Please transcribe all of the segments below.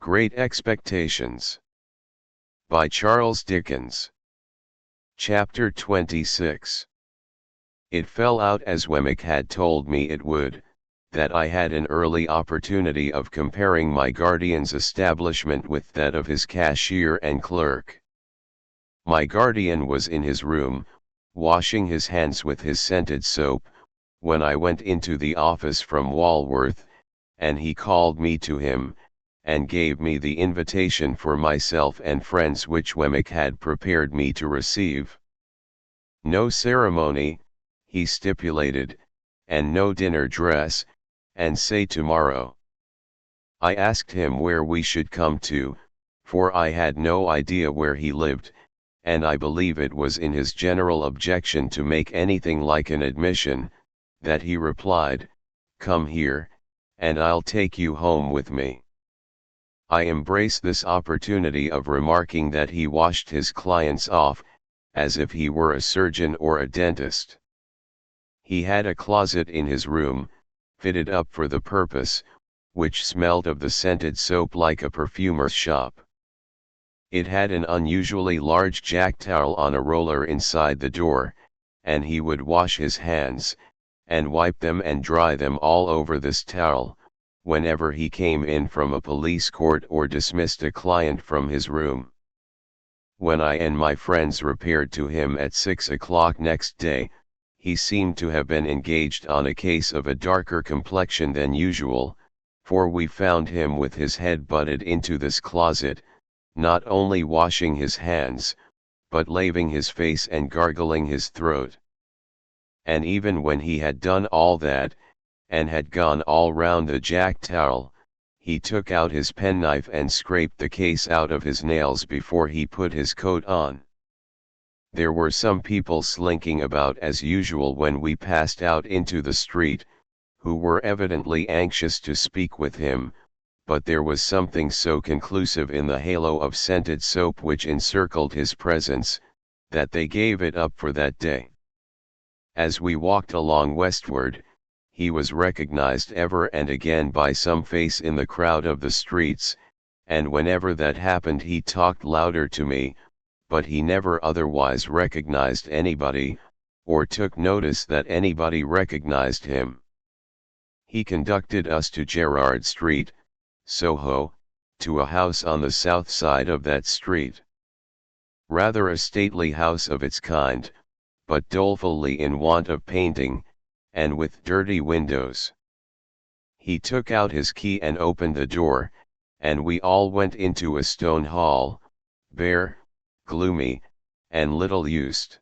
Great Expectations by Charles Dickens. Chapter 26. It fell out as Wemmick had told me it would, that I had an early opportunity of comparing my guardian's establishment with that of his cashier and clerk. My guardian was in his room, washing his hands with his scented soap, when I went into the office from Walworth, and he called me to him, and gave me the invitation for myself and friends which Wemmick had prepared me to receive. No ceremony, he stipulated, and no dinner dress, and say tomorrow. I asked him where we should come to, for I had no idea where he lived, and I believe it was in his general objection to make anything like an admission, that he replied, "Come here, and I'll take you home with me." I embrace this opportunity of remarking that he washed his clients off, as if he were a surgeon or a dentist. He had a closet in his room, fitted up for the purpose, which smelled of the scented soap like a perfumer's shop. It had an unusually large jack towel on a roller inside the door, and he would wash his hands, and wipe them and dry them all over this towel, whenever he came in from a police court or dismissed a client from his room. When I and my friends repaired to him at 6 o'clock next day, he seemed to have been engaged on a case of a darker complexion than usual, for we found him with his head butted into this closet, not only washing his hands, but laving his face and gargling his throat. And even when he had done all that, and had gone all round the jack towel, he took out his penknife and scraped the case out of his nails before he put his coat on. There were some people slinking about as usual when we passed out into the street, who were evidently anxious to speak with him, but there was something so conclusive in the halo of scented soap which encircled his presence, that they gave it up for that day. As we walked along westward, he was recognized ever and again by some face in the crowd of the streets, and whenever that happened he talked louder to me, but he never otherwise recognized anybody, or took notice that anybody recognized him. He conducted us to Gerrard Street, Soho, to a house on the south side of that street. Rather a stately house of its kind, but dolefully in want of painting, and with dirty windows. He took out his key and opened the door, and we all went into a stone hall, bare, gloomy, and little used.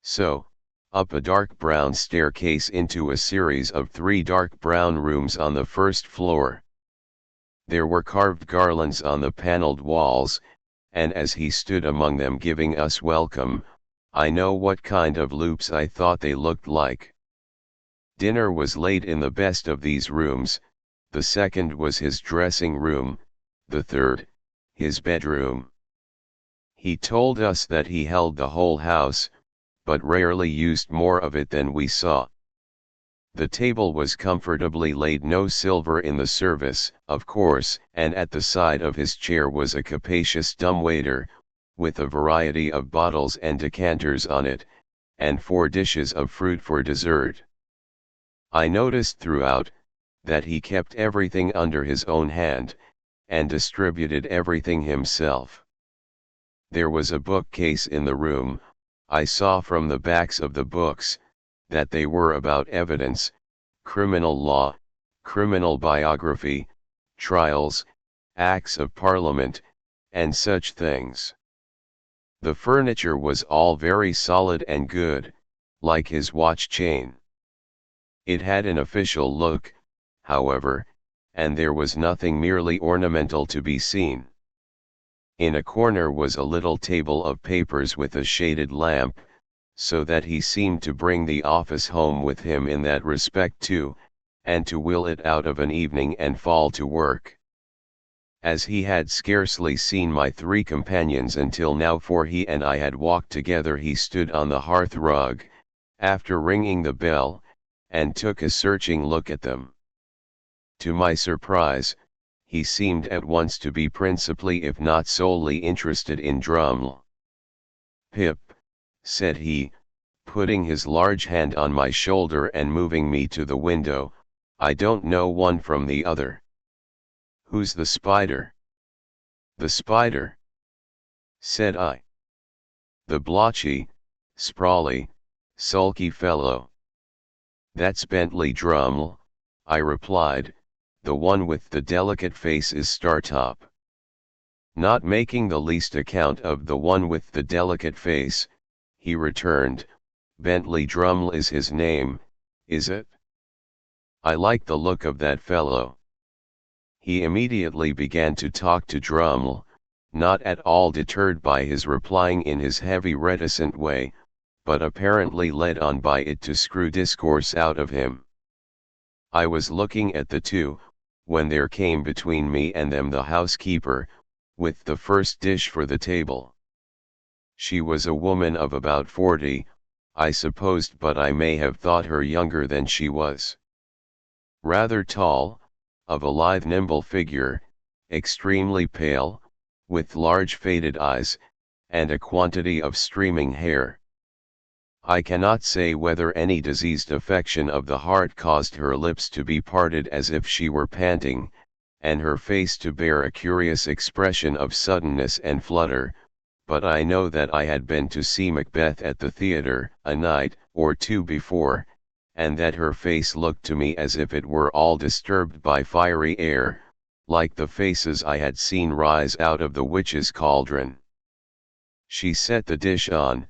So, up a dark brown staircase into a series of 3 dark brown rooms on the first floor. There were carved garlands on the panelled walls, and as he stood among them giving us welcome, I know what kind of loops I thought they looked like. Dinner was laid in the best of these rooms, the second was his dressing room, the third, his bedroom. He told us that he held the whole house, but rarely used more of it than we saw. The table was comfortably laid, no silver in the service, of course, and at the side of his chair was a capacious dumbwaiter, with a variety of bottles and decanters on it, and 4 dishes of fruit for dessert. I noticed throughout, that he kept everything under his own hand, and distributed everything himself. There was a bookcase in the room. I saw from the backs of the books, that they were about evidence, criminal law, criminal biography, trials, acts of parliament, and such things. The furniture was all very solid and good, like his watch chain. It had an official look, however, and there was nothing merely ornamental to be seen. In a corner was a little table of papers with a shaded lamp, so that he seemed to bring the office home with him in that respect too, and to will it out of an evening and fall to work. As he had scarcely seen my 3 companions until now, for he and I had walked together, he stood on the hearth rug, after ringing the bell, and took a searching look at them. To my surprise, he seemed at once to be principally if not solely interested in Druml. "Pip," said he, putting his large hand on my shoulder and moving me to the window, "I don't know one from the other." "Who's the spider?" "The spider?" said I. "The blotchy, sprawly, sulky fellow." "That's Bentley Druml," I replied, "the one with the delicate face is Startop." Not making the least account of the one with the delicate face, he returned, "Bentley Druml is his name, is it? I like the look of that fellow." He immediately began to talk to Druml, not at all deterred by his replying in his heavy reticent way, but apparently led on by it to screw discourse out of him. I was looking at the two, when there came between me and them the housekeeper, with the first dish for the table. She was a woman of about 40, I supposed, but I may have thought her younger than she was. Rather tall, of a lithe nimble figure, extremely pale, with large faded eyes, and a quantity of streaming hair. I cannot say whether any diseased affection of the heart caused her lips to be parted as if she were panting, and her face to bear a curious expression of suddenness and flutter, but I know that I had been to see Macbeth at the theatre a night or two before, and that her face looked to me as if it were all disturbed by fiery air, like the faces I had seen rise out of the witch's cauldron. She set the dish on,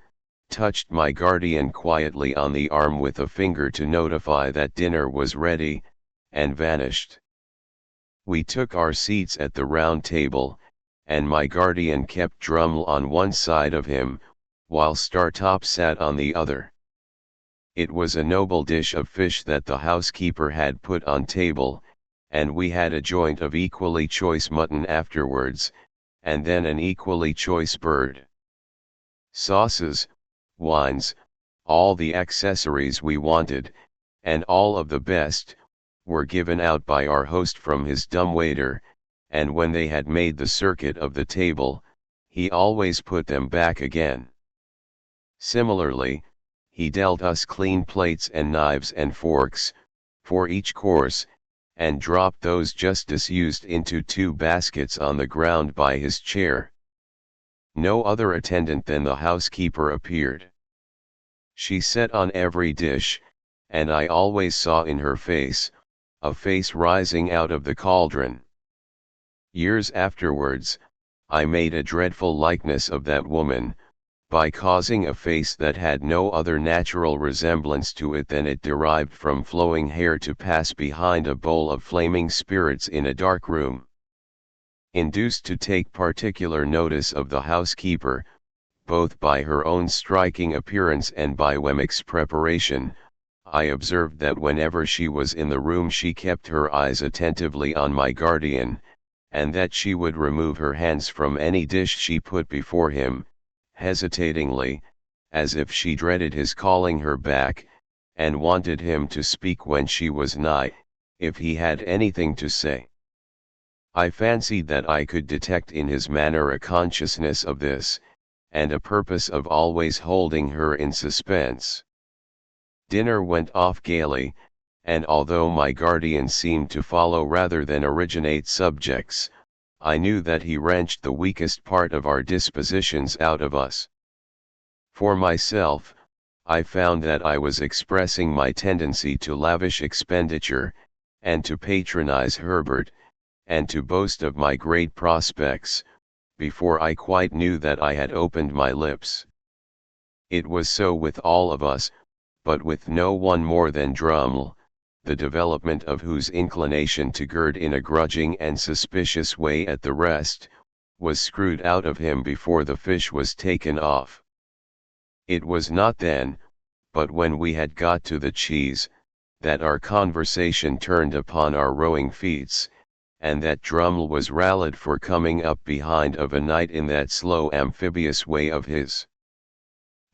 touched my guardian quietly on the arm with a finger to notify that dinner was ready, and vanished. We took our seats at the round table, and my guardian kept Druml on one side of him, while Startop sat on the other. It was a noble dish of fish that the housekeeper had put on table, and we had a joint of equally choice mutton afterwards, and then an equally choice bird. Sauces, wines, all the accessories we wanted, and all of the best, were given out by our host from his dumbwaiter, and when they had made the circuit of the table, he always put them back again. Similarly, he dealt us clean plates and knives and forks, for each course, and dropped those just disused into 2 baskets on the ground by his chair. No other attendant than the housekeeper appeared. She set on every dish, and I always saw in her face, a face rising out of the cauldron. Years afterwards, I made a dreadful likeness of that woman, by causing a face that had no other natural resemblance to it than it derived from flowing hair to pass behind a bowl of flaming spirits in a dark room. Induced to take particular notice of the housekeeper, both by her own striking appearance and by Wemmick's preparation, I observed that whenever she was in the room she kept her eyes attentively on my guardian, and that she would remove her hands from any dish she put before him, hesitatingly, as if she dreaded his calling her back, and wanted him to speak when she was nigh, if he had anything to say. I fancied that I could detect in his manner a consciousness of this, and a purpose of always holding her in suspense. Dinner went off gaily, and although my guardian seemed to follow rather than originate subjects, I knew that he wrenched the weakest part of our dispositions out of us. For myself, I found that I was expressing my tendency to lavish expenditure, and to patronize Herbert, and to boast of my great prospects, before I quite knew that I had opened my lips. It was so with all of us, but with no one more than Druml, the development of whose inclination to gird in a grudging and suspicious way at the rest, was screwed out of him before the fish was taken off. It was not then, but when we had got to the cheese, that our conversation turned upon our rowing feats, and that Druml was rallied for coming up behind of a night in that slow amphibious way of his.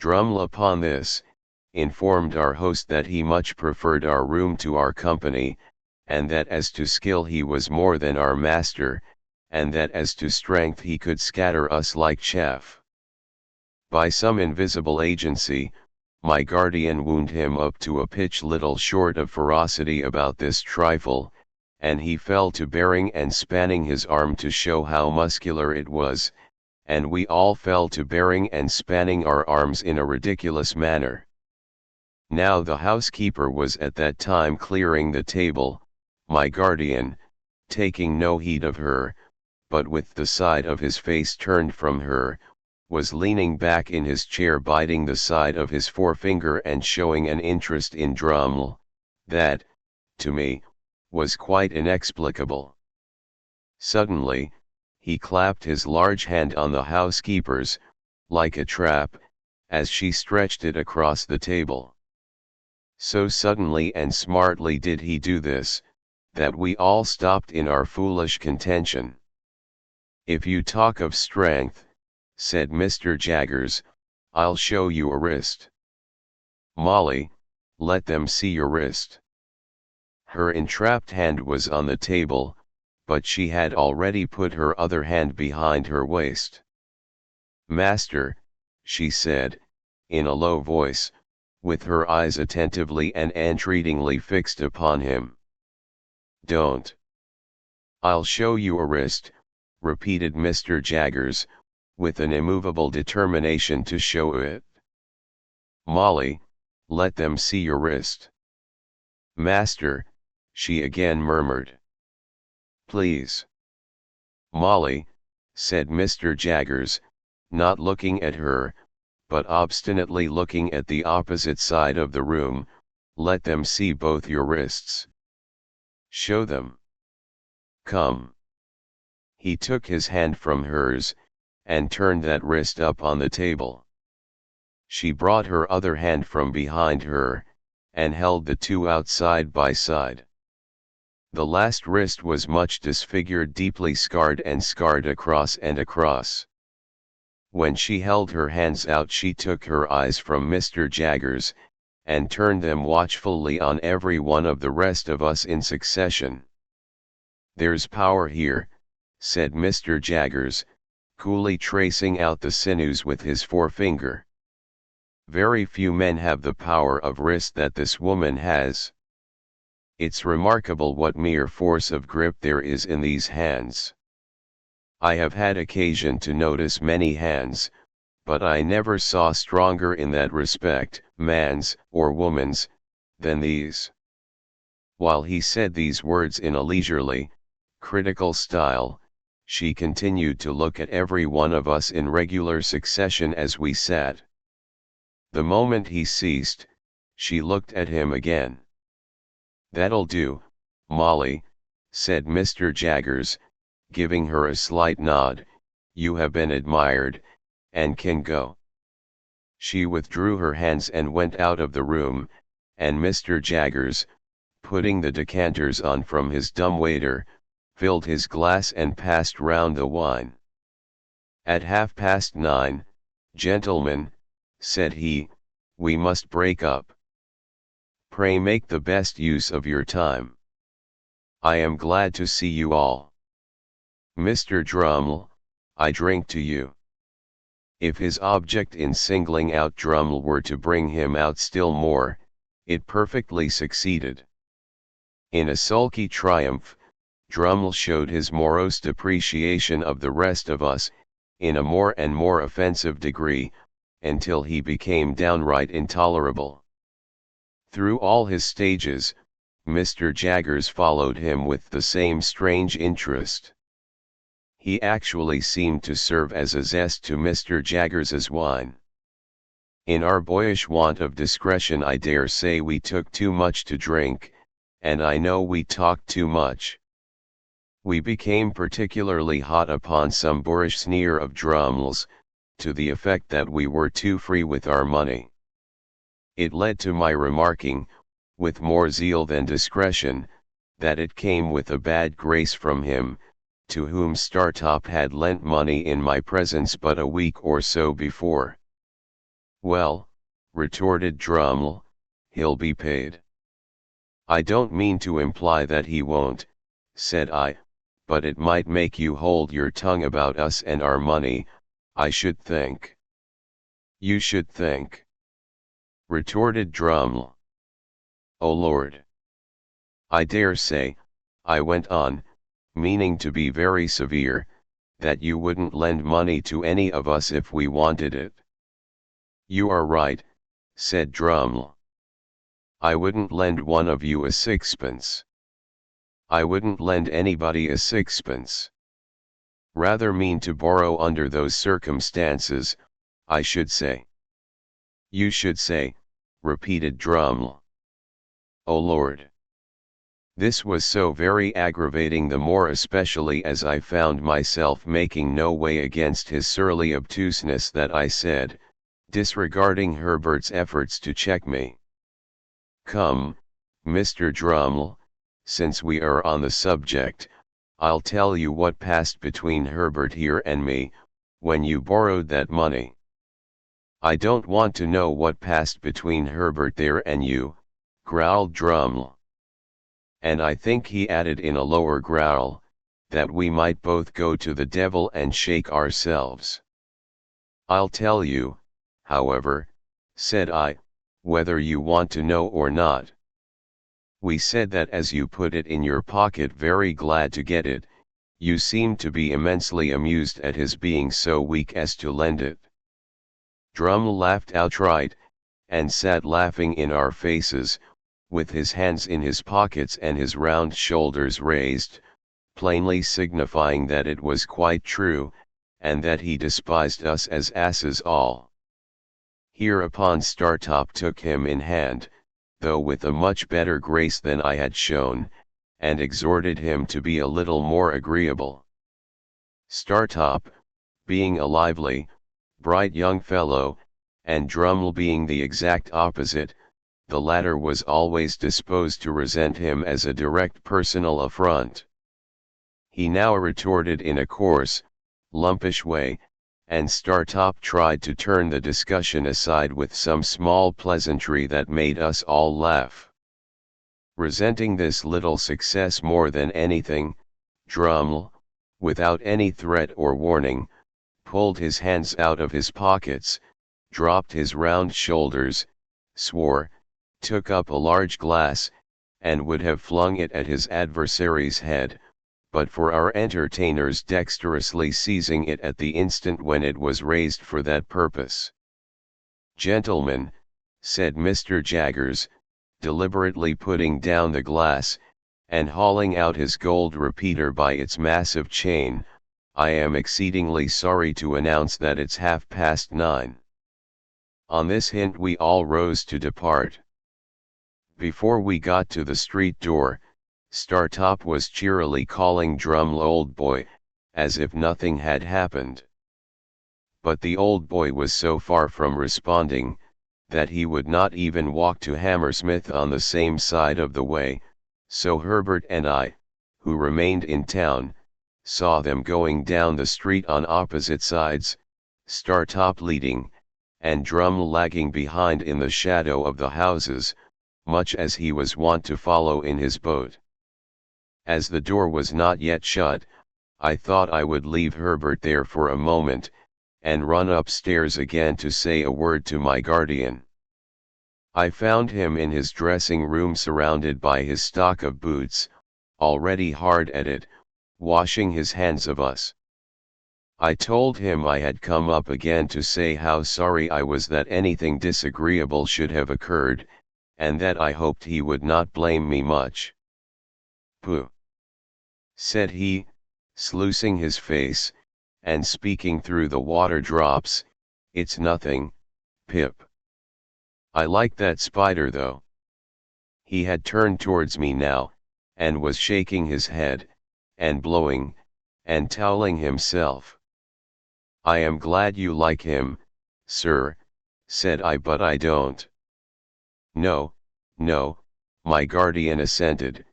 Druml upon this, informed our host that he much preferred our room to our company, and that as to skill he was more than our master, and that as to strength he could scatter us like chaff. By some invisible agency, my guardian wound him up to a pitch little short of ferocity about this trifle, and he fell to bearing and spanning his arm to show how muscular it was, and we all fell to bearing and spanning our arms in a ridiculous manner. Now the housekeeper was at that time clearing the table, my guardian, taking no heed of her, but with the side of his face turned from her, was leaning back in his chair biting the side of his forefinger and showing an interest in Drummle, that, to me, was quite inexplicable. Suddenly, he clapped his large hand on the housekeeper's, like a trap, as she stretched it across the table. So suddenly and smartly did he do this, that we all stopped in our foolish contention. "If you talk of strength," said Mr. Jaggers, "I'll show you a wrist. Molly, let them see your wrist." Her entrapped hand was on the table, but she had already put her other hand behind her waist. "Master," she said, in a low voice, with her eyes attentively and entreatingly fixed upon him. "Don't." "I'll show you a wrist," repeated Mr. Jaggers, with an immovable determination to show it. "Molly, let them see your wrist." "Master," she again murmured. "Please." "Molly," said Mr. Jaggers, not looking at her, but obstinately looking at the opposite side of the room, "let them see both your wrists. Show them. Come." He took his hand from hers, and turned that wrist up on the table. She brought her other hand from behind her, and held the two out side by side. The last wrist was much disfigured, deeply scarred and scarred across and across. When she held her hands out she took her eyes from Mr. Jaggers, and turned them watchfully on every one of the rest of us in succession. "There's power here," said Mr. Jaggers, coolly tracing out the sinews with his forefinger. "Very few men have the power of wrist that this woman has. It's remarkable what mere force of grip there is in these hands. I have had occasion to notice many hands, but I never saw stronger in that respect, man's or woman's, than these." While he said these words in a leisurely, critical style, she continued to look at every one of us in regular succession as we sat. The moment he ceased, she looked at him again. "That'll do, Molly," said Mr. Jaggers, giving her a slight nod, "you have been admired, and can go." She withdrew her hands and went out of the room, and Mr. Jaggers, putting the decanters on from his dumbwaiter, filled his glass and passed round the wine. "At 9:30, gentlemen," said he, "we must break up. Pray make the best use of your time. I am glad to see you all. Mr. Drummle, I drink to you." If his object in singling out Drummle were to bring him out still more, it perfectly succeeded. In a sulky triumph, Drummle showed his morose depreciation of the rest of us, in a more and more offensive degree, until he became downright intolerable. Through all his stages, Mr. Jaggers followed him with the same strange interest. He actually seemed to serve as a zest to Mr. Jaggers's wine. In our boyish want of discretion I dare say we took too much to drink, and I know we talked too much. We became particularly hot upon some boorish sneer of Drummle's, to the effect that we were too free with our money. It led to my remarking, with more zeal than discretion, that it came with a bad grace from him, to whom Startop had lent money in my presence but a week or so before. "Well," retorted Drummle, "he'll be paid." I don't mean to imply that he won't, said I, but it might make you hold your tongue about us and our money, I should think. You should think, retorted Druml. Oh Lord. I dare say, I went on, meaning to be very severe, that you wouldn't lend money to any of us if we wanted it. You are right, said Druml. I wouldn't lend one of you a sixpence. I wouldn't lend anybody a sixpence. Rather mean to borrow under those circumstances, I should say. You should say, repeated Druml. Oh Lord. This was so very aggravating, the more especially as I found myself making no way against his surly obtuseness, that I said, disregarding Herbert's efforts to check me. Come, Mr. Druml, since we are on the subject, I'll tell you what passed between Herbert here and me, when you borrowed that money. I don't want to know what passed between Herbert there and you, growled Druml. And I think he added in a lower growl, that we might both go to the devil and shake ourselves. I'll tell you, however, said I, whether you want to know or not. We said that as you put it in your pocket, very glad to get it, you seemed to be immensely amused at his being so weak as to lend it. Druml laughed outright, and sat laughing in our faces, with his hands in his pockets and his round shoulders raised, plainly signifying that it was quite true, and that he despised us as asses all. Hereupon Startop took him in hand, though with a much better grace than I had shown, and exhorted him to be a little more agreeable. Startop, being a lively, bright young fellow, and Druml being the exact opposite, the latter was always disposed to resent him as a direct personal affront. He now retorted in a coarse, lumpish way, and Startop tried to turn the discussion aside with some small pleasantry that made us all laugh. Resenting this little success more than anything, Druml, without any threat or warning, pulled his hands out of his pockets, dropped his round shoulders, swore, took up a large glass, and would have flung it at his adversary's head, but for our entertainers dexterously seizing it at the instant when it was raised for that purpose. Gentlemen, said Mr. Jaggers, deliberately putting down the glass, and hauling out his gold repeater by its massive chain, I am exceedingly sorry to announce that it's 9:30. On this hint we all rose to depart. Before we got to the street door, Startop was cheerily calling Druml old boy, as if nothing had happened. But the old boy was so far from responding, that he would not even walk to Hammersmith on the same side of the way, so Herbert and I, who remained in town, saw them going down the street on opposite sides, Startop leading, and Druml lagging behind in the shadow of the houses, much as he was wont to follow in his boat. As the door was not yet shut, I thought I would leave Herbert there for a moment, and run upstairs again to say a word to my guardian. I found him in his dressing room surrounded by his stock of boots, already hard at it, washing his hands of us. I told him I had come up again to say how sorry I was that anything disagreeable should have occurred, and that I hoped he would not blame me much. Pooh! Said he, sluicing his face, and speaking through the water drops, it's nothing, Pip. I like that spider though. He had turned towards me now, and was shaking his head, and blowing, and toweling himself. I am glad you like him, sir, said I, but I don't. No, no, my guardian assented,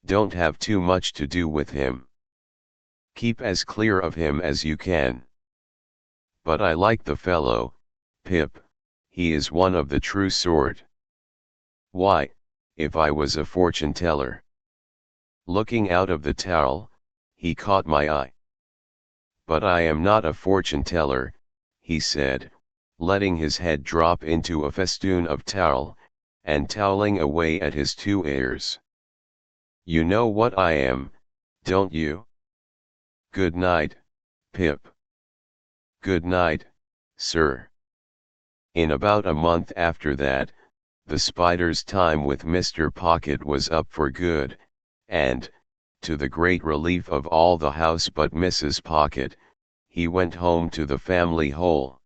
don't have too much to do with him. Keep as clear of him as you can. But I like the fellow, Pip, he is one of the true sort. Why, if I was a fortune teller. Looking out of the towel, he caught my eye. But I am not a fortune teller, he said, letting his head drop into a festoon of towel, and toweling away at his two ears. You know what I am, don't you? Good night, Pip. Good night, sir. In about a month after that, the Spider's time with Mr. Pocket was up for good, and, to the great relief of all the house but Mrs. Pocket, he went home to the family hole.